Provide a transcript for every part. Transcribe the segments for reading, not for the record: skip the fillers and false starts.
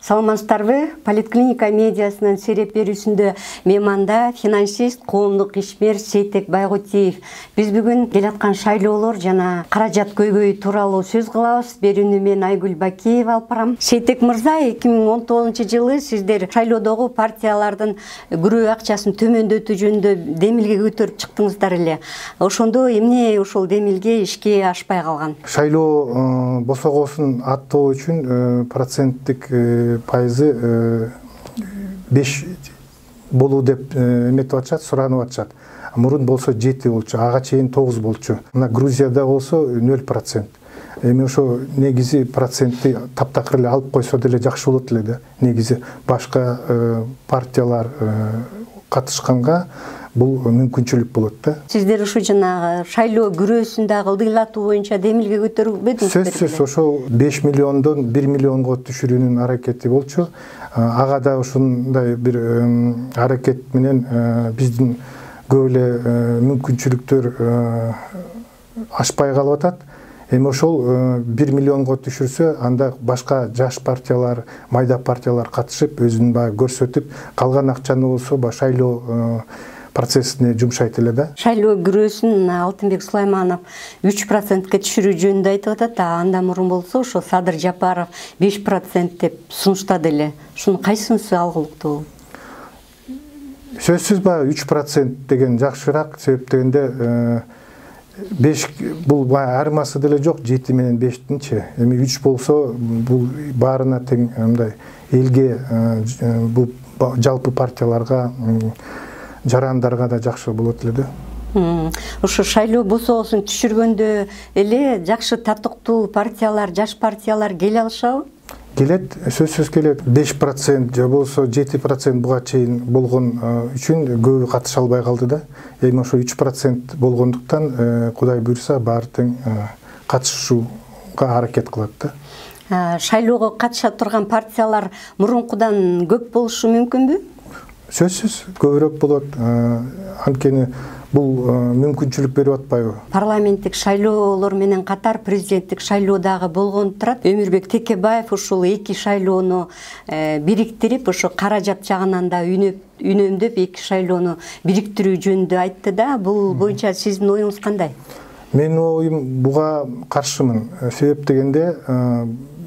Саламатсыздарбы? Политклиника медиасынын сереп берүүсүндө мейманда финансист, коомдук ишмер Сейтек Байгутиев. Биз бүгүн келаткан шайлоолор жана каражат көйгөйү тууралуу сөз кылабыз. Берүүнү мен Айгүл Бакиева алып барам. Сейтек мырза, 2019-жылы сиздер шайлоодогу партиялардын күрөө акчасын төмөндөтүү жөнүндө демилге көтөрүп чыктыңыздар эле. Ошондо эмне ушул демилге ишке ашпай калган? Шайлоо босогосун аттоо үчүн проценттик пайызы 5 болуу деп эметип атышат, суранып атышат. Мурун болсо 7 болчу, ага чейин 9 болчу. Мына Грузияда болсо 0%. Эми ошо негизи процентти таптакыр эле алып койсо деле жакшы болот эле да. Негизи башка партиялар катышканга бул мүмкүнчүлүк болот да. Сиздер ушу жанагы шайлоо күрөөсүндөгү ылдыйлатуу боюнча демилге көтөрбөдүңүзбү? Сөзсүз ошол 5 миллиондон 1 миллионго түшүрүүнүн аракети болчу. Ага да ушундай бир аракет менен биздин көп эле мүмкүнчүлүктөр ашпай калып атат. Эми ошол 1 миллионго түшүрсө, анда башка жаш партиялар, майда партиялар катышып, өзүнүн баягы көрсөтүп, калган акчаны болсо шайлоо процессине жумшайт эле да. Шайлоо күрөөсүн Алтынбек Сулайманов 3%ке түшүрүү жөнүндө айтып атат. Анда мурун болсо ошо Садыр Жапаров 5% деп сунуштады эле. Ушунун кайсынысы алгылыктуу? Сөзсүз баягы 3% деген жакшыраак, себеп дегенде 5 бул айырмасы деле жок, 7 менен 5-тинчи. Эми 3 болсо бул баарына тең, мындай элге, бул жалпы партияларга, жарандарга да жакшы болот эле да. Ошо шайлоо босогосун түшүргөндө эле жакшы татыктуу партиялар, жаш партиялар келе алышабы? Келет, сөзсүз келет. 5% же болсо 7% буга чейин болгон үчүн көбү катыша албай калды да. Эми ошо 3% болгондуктан Кудай буйрса баары тең катышууга аракет кылат да. Шайлоого катыша турган партиялар мурункудан көп болушу мүмкүнбү? Сөзсүз көбүрөөк болот. Анткени бул мүмкүнчүлүк берип атпайбы? Парламенттик шайлоолор менен катар президенттик шайлоо дагы болгон турат. Өмүрбек Текебаев ушул эки шайлоону бириктирип, ошо каражат жагынан да үнөмдөп эки шайлоону бириктирүү жөнүндө айтты да. Бул боюнча сиздин оюңуз кандай? Менин оюм буга каршымын. Себеп дегенде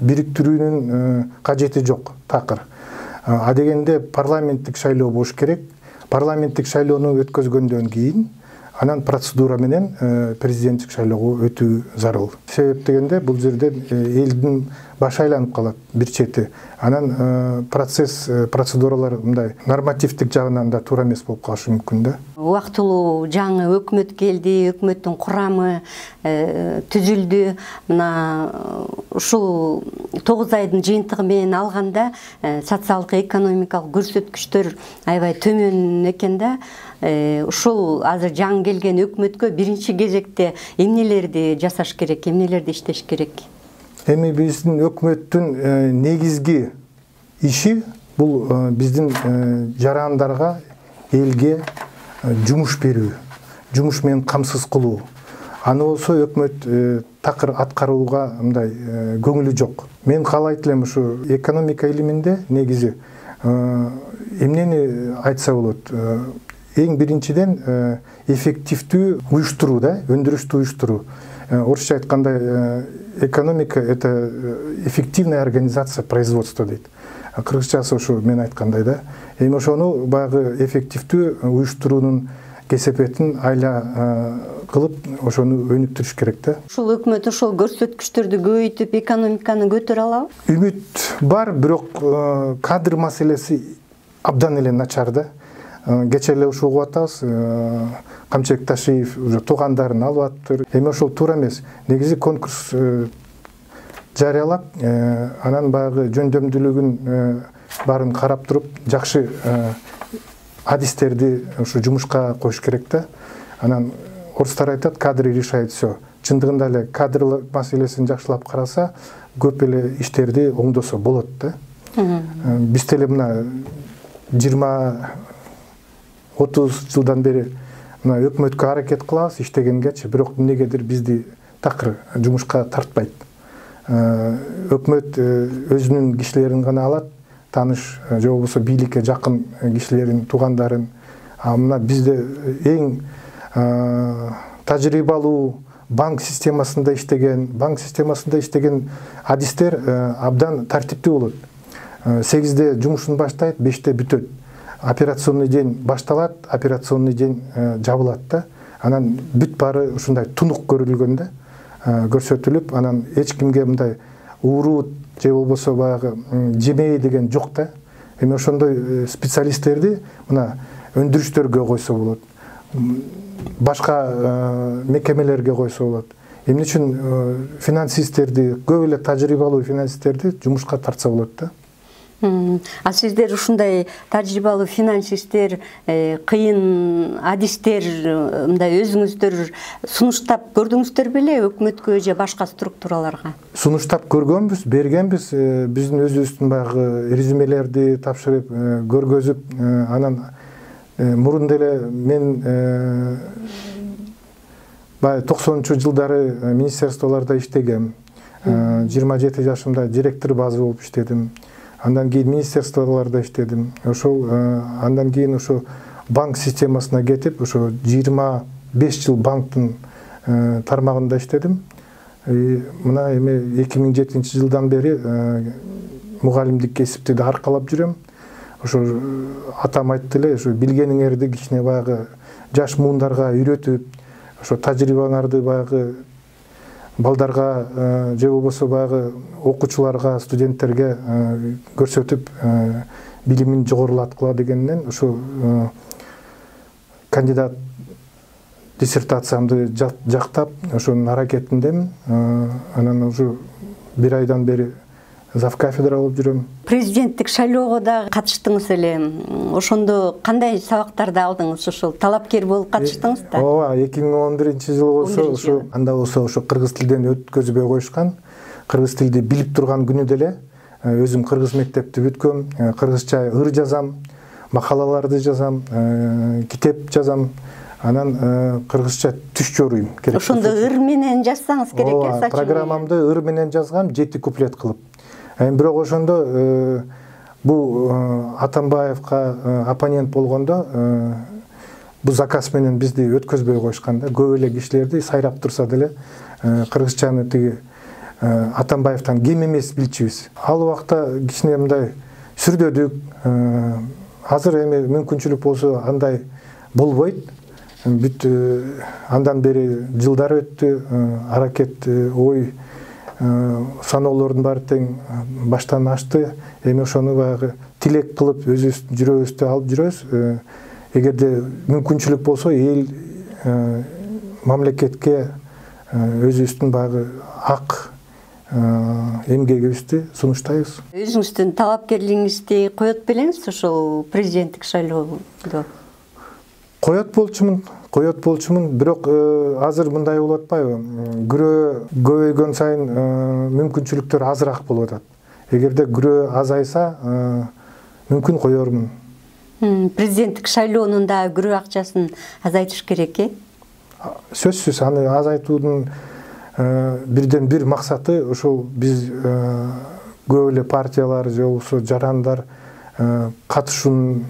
бириктирүүнүн кажети жок, такыр. А дегенде парламенттик шайлоо болуш керек. Парламенттик шайлоону өткөзгөндөн кийин анан процедура менен президенттик шайлоого өтүү зарыл. Себеп дегенде бул жерде элдин башы айланып калат бир чети. Анан процедуралар мындай нормативдик жагынан да туура эмес болуп калышы мүмкүн да. Убактылуу жаңы өкмөт келди, өкмөттүн курамы түзүлдү. Мына ушул 9 айдын жыйынтыгы менен алганда социалдык экономикалык көрсөткүчтөр аябай төмөн экен да. Ушул азыр жаңы келген өкмөткө биринчи кезекте эмнелерди жасаш керек, эмнелерди иштеш керек? Эми биздин өкмөттүн негизги иши бул биздин жарандарга, элге жумуш берүү, жумуш менен камсыз кылуу. Аны болсо өкмөт такыр аткарууга мындай көңүлү жок. Мен каалайт элем ушу экономика илиминде негизи эмнени айтса болот? Эң биринчиден эффективдүү уюштуруу да, өндүрүштү уюштуруу. Орусча айтканда экономика — это эффективная организация производства дейт. Кыргызчасы ошо мен айткандай да. Эми ошону баягы эффективдүү уюштуруунун кесепетин айла кылып, ошону өнүктүрүш керек да. Ушул өкмөт ошол көрсөткүчтөрдү көбөйтүп, экономиканы көтөрө алабы? Үмүт бар, бирок кадр маселеси абдан эле начар да. Кече эле ушу угуп атабыз, Камчыбек Ташиев уже туугандарын алып аттыр. Эми ошол туура эмес. Негизи конкурс жарыялап, анан баягы жөндөмдүүлүгүн баарын карап туруп, жакшы адистерди ушу жумушка коюш керек да. Анан орустар айтат, кадры решает все. Чындыгында эле кадр маселесин жакшылап караса, көп эле иштерди оңдосо болот да. Биз деле мына 20-30 жылдан бери мына өкмөткө аракет кылабыз иштегенгечи, бирок эмнегедир бизди такыр жумушка тартпайт. Өкмөт өзүнүн кишилерин гана алат, тааныш же болбосо бийликке жакын кишилерин, туугандарын, мына бизде эң тажрыйбалуу банк системасында иштеген адистер абдан тартиптүү болот. 8-де жумушун баштайт, 5-те бүтөт. Операционный день башталат, операционный день жабылат да. Анан бүт бары ушундай тунук көрүлгөндө көрсөтүлүп, анан эч кимге мындай ууруу же болбосо баягы жемей деген жок да. Эми ошондой специалисттерди мына өндүрүштөргө койсо болот. Башка мекемелерге койсо болот. Эмне үчүн финансисттерди, көп эле тажрыйбалуу финансисттерди жумушка тартса болот да. А сиздер ушундай тажрыйбалуу финансисттер, кыйын адистер, мындай өзүңүздөр сунуштап көрдүңүздөр беле өкмөткө же башка структураларга? Сунуштап көргөнбүз, бергенбиз. Биздин өзүбүздүн баягы резюмелерди тапшырып, көргөзүп, анан мурун деле мен бай 90-жылдары министерстволордо иштегем. 27 жашымда директор базы болуп иштедим. Андан кийин министерстволордо иштедим. Ошол андан кийин ошо банк системасына кетип, ошо 25 жыл банктын тармагында иштедим. Мына эми 2007-жылдан бери мугалимдик кесипти да аркалап жүрөм. Ошо атам айтты эле, ошо билгениңерди кичине баягы жаш муундарга үйрөтүп, ошо тажрыйбаңарды баягы балдарга же болбосо баягы окуучуларга, студенттерге көрсөтүп, билимин жогорулаткыла дегенден ошо кандидат диссертациямды жактап, ошонун аракетиндемин. Анан уже 1 айдан бери завкафедра болуп жүрөм. Президенттик шайлоого да катыштыңыз эле. Ошондо кандай сабактарды алдыңыз? Ошол талапкер болуп катыштыңыз да? Ооба, 2011-жылы болсо, ошо анда болсо ошо кыргыз тилден өткөзбөй коюшкан. Кыргыз тилди билип турган күнү деле өзүм кыргыз мектепти бүткөм, кыргызча ыр жазам, макалаларды жазам, китеп жазам. Анан кыргызча түш жоруйм керек. Ошондо ыр менен жазсаңыз керек э, сочинение. Программамды ыр менен жазгам, 7 куплет кылып. Бирок ошондо бул Атамбаевка оппонент болгондо бул заказ менен бизди өткөзбөй коюшкан да. Көп эле кишилерди сайрап турса деле кыргызчаны тиги Атамбаевтан кем эмес билчүбүз. Ал убакта кичине мындай сүрдөдүк. Азыр эми мүмкүнчүлүк болсо андай болбойт. Бүт андан бери жылдар өттү, аракет, ой, саноолордун баары тең баштан ашты. Эми ошону баягы тилек кылып өзүбүздүн жүрөгүбүздө алып жүрөбүз. Эгерде мүмкүнчүлүк болсо эл мамлекетке өзүбүздүн баягы ак эмгегибизди сунуштайбыз. Өзүңүздүн талапкерлигиңизди коет белеңиз ошол президенттик шайлоодо? Коет болчумун, бирок азыр мындай болуп атпайбы? Күрөө көбөйгөн сайын мүмкүнчүлүктөр азыраак болуп атат. Эгерде күрөө азайса, мүмкүн коермун. Президенттик шайлоонун да күрөө акчасын азайтыш керек э? Сөзсүз, аны азайтуудун бирден бир максаты ошол биз көп эле партиялар же болбосо жарандар катышуунун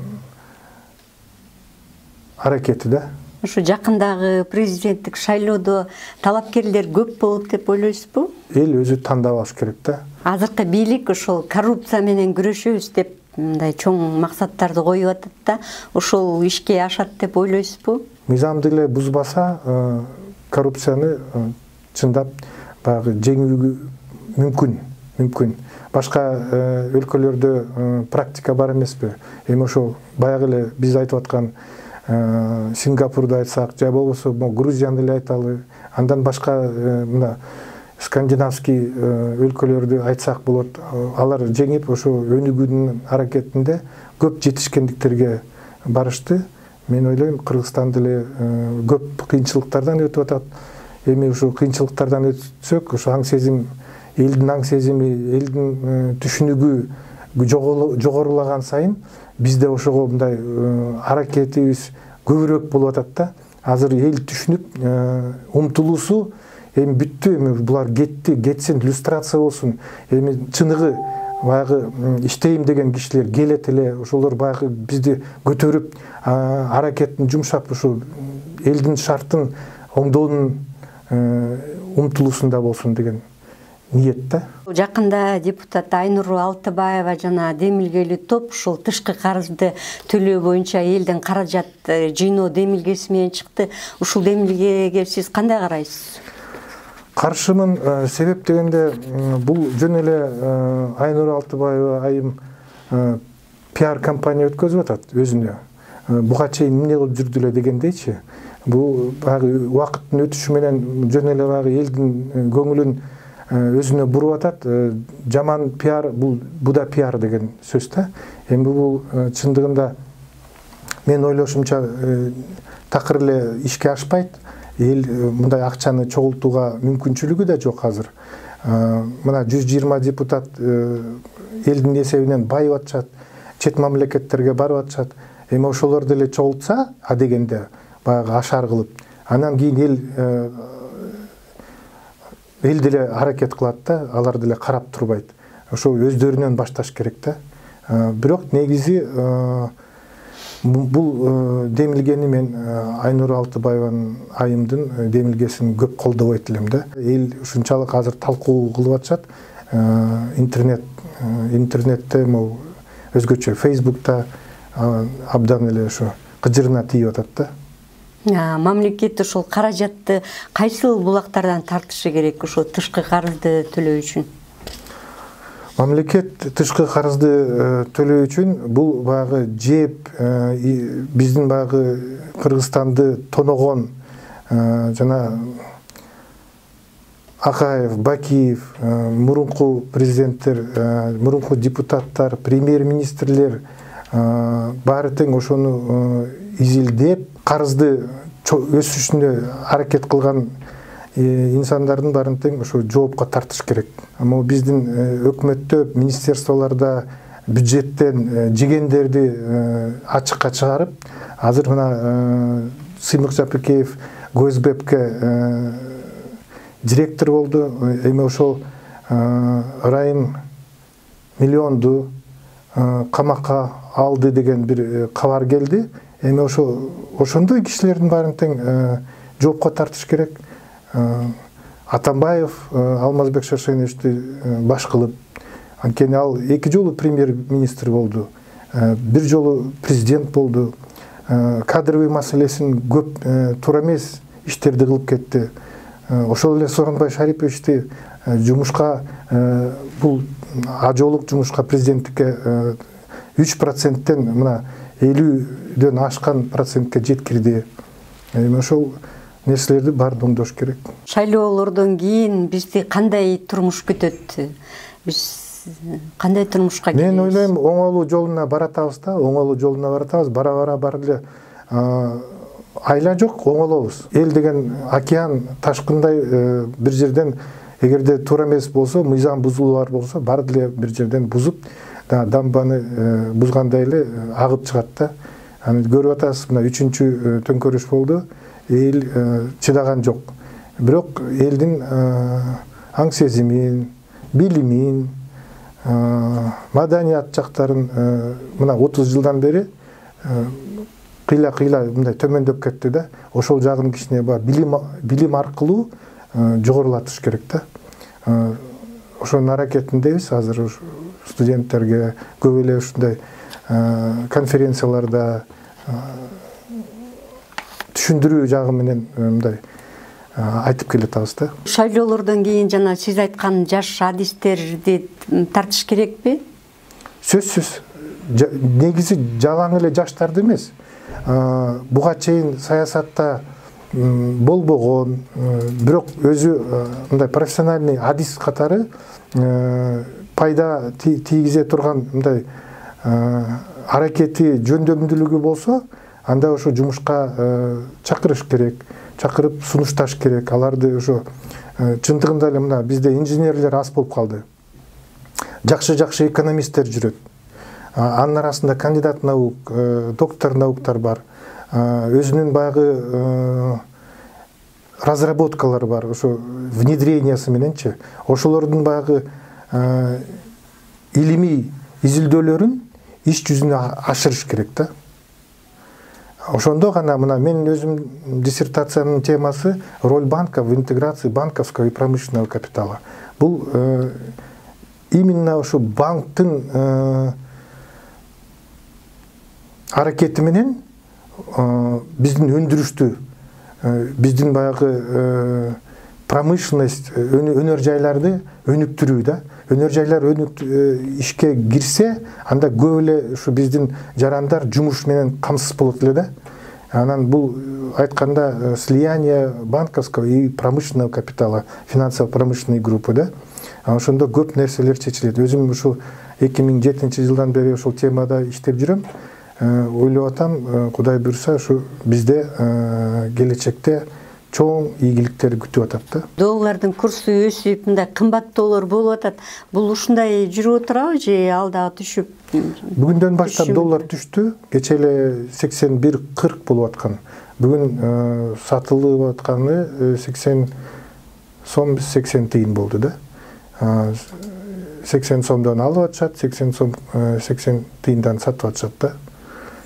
аракети да. Ушу жакындагы президенттик шайлоодо талапкерлер көп болот деп ойлойсузбу? Эл өзү тандап алыш керек да. Азыркы бийлик ошол коррупция менен күрөшөбүз деп мындай чоң максаттарды коюп атат да. Ошол ишке ашат деп ойлойсузбу? Мыйзамды эле бузбаса, коррупцияны чындап баягы жеңүүгө мүмкүн. Башка өлкөлөрдө практика бар эмеспи? Эми ошол баягы эле биз айтып аткан Сингапурду айтсак, же болбосо Грузияны эле айталы, андан башка мына скандинавский өлкөлөрдү айтсак болот. Алар жеңип ошо өнүгүүнүн аракетинде көп жетишкендиктерге барышты. Мен ойлойм, Кыргызстан деле көп кыйынчылыктардан өтүп атат. Эми ушул кыйынчылыктардан өтсөк, ошо аң сезим, элдин аң сезими, элдин түшүнүгү жогорулаган сайын бизде ошого мындай аракетибиз көбүрөөк болуп атат да. Азыр эл түшүнүп, умтулуусу эми бүттү, эми булар кетти, кетсин, иллюстрация болсун. Эми чыныгы баягы иштейм деген кишилер келет эле, ошолор баягы бизди көтөрүп, аракетин жумшап, ушу элдин шартын оңдоонун умтулуусунда болсун деген ниет да. Жакында депутат Айнур Алтыбаева жана демилгелүү топ ушул тышкы карызды төлөө боюнча элден каражат жыйноо демилгеси менен чыкты. Ушул демилгеге сиз кандай карайсыз? Каршымын. Себеп дегенде бул жөн эле Айнур Алтыбаева айым пиар компания өткөзүп атат өзүнө. Буга чейин эмне кылып жүрдү эле дегендейчи. Бул баягы убакыттын өтүшү менен жөн эле баягы элдин көңүлүн өзүнө буруп атат. Жаман пиар, бул да пиар деген сөз да. Эми бул чындыгында мен ойлошумча такыр эле ишке ашпайт. Эл мындай акчаны чогултууга мүмкүнчүлүгү да жок азыр. Мына 120 депутат элдин эсебинен байып атышат, чет мамлекеттерге барып атышат. Эми ошолор деле чогултса, дегенде баягы ашар кылып, анан кийин эл деле аракет кылат да, алар деле карап турбайт. Ошо өздөрүнөн башташ керек да. Бирок негизи бул демилгени мен Айнур Алтыбаеванын айымдын демилгесин көп колдобойт элем да. Эл ушунчалык азыр талкуу кылып атышат. Интернетте, өзгөчө Facebook'та абдан эле ошо кыжырына тийип атат да. Мамлекет ушул каражатты кайсыл булактардан тартышы керек ошо тышкы карызды төлөө үчүн? Мамлекет тышкы карызды төлөө үчүн бул баягы жеп биздин баягы Кыргызстанды тоногон жана Акаев, Бакиев, мурунку президенттер, мурунку депутаттар, премьер-министрлер баары тең ошону изилдеп, карызды өсүшүнө аракет кылган инсандардын баарын тең ошо жоопко тартыш керек. Ама биздин өкмөттө, министерстволордо бюджеттен жегендерди ачыкка чыгарып, азыр мына Сыймык Жапыкеев ГОСБЭПке директор болду. Эми ошол Райым миллионду камакка алды деген бир кабар келди. Эми ошондой кишилердин баарын тең жоопко тартыш керек. Атамбаев Алмазбек Шаршеновичти баш кылып, анткени ал 2 жолу премьер-министр болду, 1 жолу президент болду. Кадровый маселесин көп туура эмес иштерди кылып кетти. Ошол эле Сооронбай Шариповичти жумушка, бул ажоолук жумушка президенттикке 3%тен мына 50дөн ашкан процентке жеткирди. Эми ошол нерселерди баарын оңдош керек. Шайлоолордон кийин бизди кандай турмуш күтөт? Биз кандай турмушка келебиз? Мен ойлойм, оңолуу жолуна баратабыз да, оңолуу жолуна баратабыз. Бара бар эле айла жок, оңолобуз. Эл деген океан ташкындай бир жерден, эгерде туура эмес болсо, мыйзам бузулуулар болсо, баары эле бир жерден бузуп, дамбаны бузгандай эле агып чыгат да. Аны көрүп атасыз, мына 3-чү төңкөрүш болду. Эл чыдаган жок. Бирок элдин аң сезимин, билимин, маданият жактарын мына 30 жылдан бери кыйла мындай төмөндөп кетти да. Ошол жагын кичине билим аркылуу жогорулатыш керек да. Ошонун аракетиндебиз азыр студенттерге көп эле ушундай конференцияларда түшүндүрүү жагы менен мындай айтып келатабыз да. Шайлоолордон кийин жана сиз айткан жаш адистерди тартыш керекпи? Сөзсүз. Негизи жалаң эле жаштарды эмес. Буга чейин саясатта болбогон, бирок өзү мындай профессиональный адис катары пайда тийгизе турган мындай аракети жөндөмдүүлүгү болсо, анда ошо жумушка чакырыш керек, чакырып сунушташ керек. Аларды ошо чындыгында эле мына бизде инженерлер аз болуп калды. Жакшы экономисттер жүрөт. Анын арасында кандидат наук, доктор науктар бар. Өзүнүн баягы разработкалары бар, ошо внедрениясы мененчи. Ошолордун баягы илимий изилдөөлөрүн иш жүзүнө ашырыш керек да. Ошондо гана мына менин өзүм диссертациямдын темасы роль банка в интеграции банковского и промышленного капитала. Бул именно ушу банктын аракети менен биздин өндүрүштү, биздин баягы промышленность, өнөр жайларды өнүктүрүү да. Өнөр жайлар ишке кирсе, анда көп эле ушу биздин жарандар жумуш менен камсыз болот эле да. Анан бул айтканда слияние банковского и промышленного капитала, финансово-промышленный группы да. Ошондо көп нерселер чечилет. Өзүм ушу 2007-жылдан бери ушул темада иштеп жүрөм. Ойлоп атам, Кудай буйрса, ушу бизде келечекте чоң ийгиликтер күтүп атат да. Доллардын курсу өсүп, мындай кымбаттоолор болуп атат. Бул ушундай жүрүп отурабы же ал дагы түшүп? Бүгүндөн баштап доллар түштү. Кече эле 81-40 болуп аткан. Бүгүн сатылып атканы 80 сом 80 тыйын болду да. 80 сомдон алып атышат, 80 сом 80 тыйындан сатып атышат да.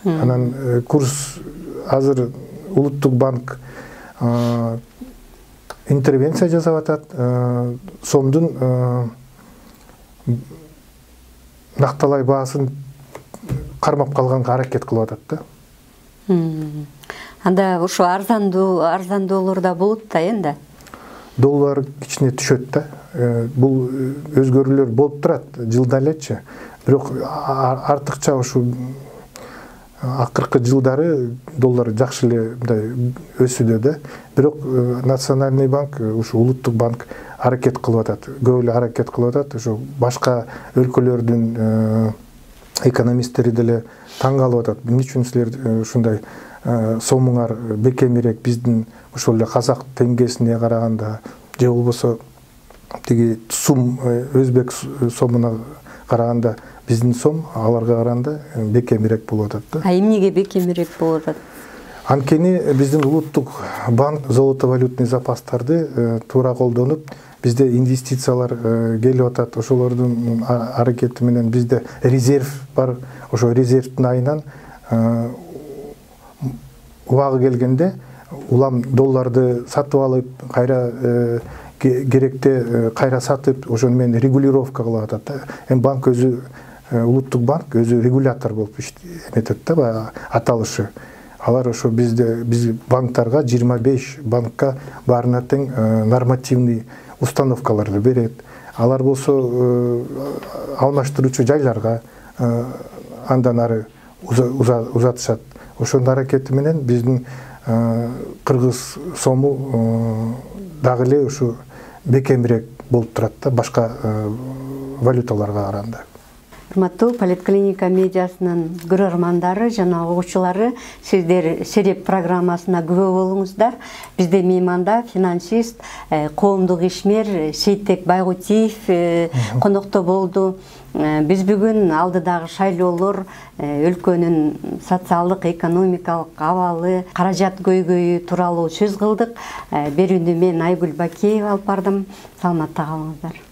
Анан курс азыр Улуттук банк интервенция жасап атат, сомдун накталай баасын кармап калганга аракет кылып атат да. Анда ушу арзандоолор да болот да энди. Доллар кичине түшөт да. Бул өзгөрүүлөр болуп турат жылда элечи. Бирок артыкча ушу акыркы жылдары доллар жакшы эле мындай өсүүдө да. Бирок Национальный банк, ушу Улуттук банк аракет кылып атат. Көп эле аракет кылып атат. Ушу башка өлкөлөрдүн экономисттери деле таң калып атат. Эмне үчүн силер ушундай сомуңар бекемирээк биздин ошол эле казак теңгесине караганда же болбосо тиги сум өзбек сомуна караганда биздин сом аларга караганда бекемирээк болуп атат да. Эмнеге бекемирээк болуп атат? Анткени биздин Улуттук банк золото-валютный запастарды туура колдонуп, бизде инвестициялар келип атат. Ошолордун аракети менен бизде резерв бар. Ошо резервдин айынан убагы келгенде улам долларды сатып алып, кайра керекте кайра сатып, ошону менен регулировка кылып атат. Банк өзү, Улуттук банк өзү регулятор болуп эметет да, аталышы. Алар ошо биз банктарга 25 банкка баарына тең нормативный установкаларды берет. Алар болсо алмаштыруучу жайларга андан ары узатышат. Ошондун аракети менен биздин кыргыз сому дагы эле ушу бекемирээк болуп турат да, башка валюталарга караганда. Урматтуу Политклиника медиасынын көрөрмандары жана угуучулары, сиздер Сереп программасына күбө болуңуздар. Бизде мейманда финансист, коомдук ишмер Сейтек Байгутиев конокто болду. Биз бүгүн алдыдагы шайлоолор, өлкөнүн социалдык, экономикалык абалы, каражат көйгөйү тууралуу сөз кылдык. Берүүнү мен Айгүл Бакеева алып бардым. Саламатта калыңыздар.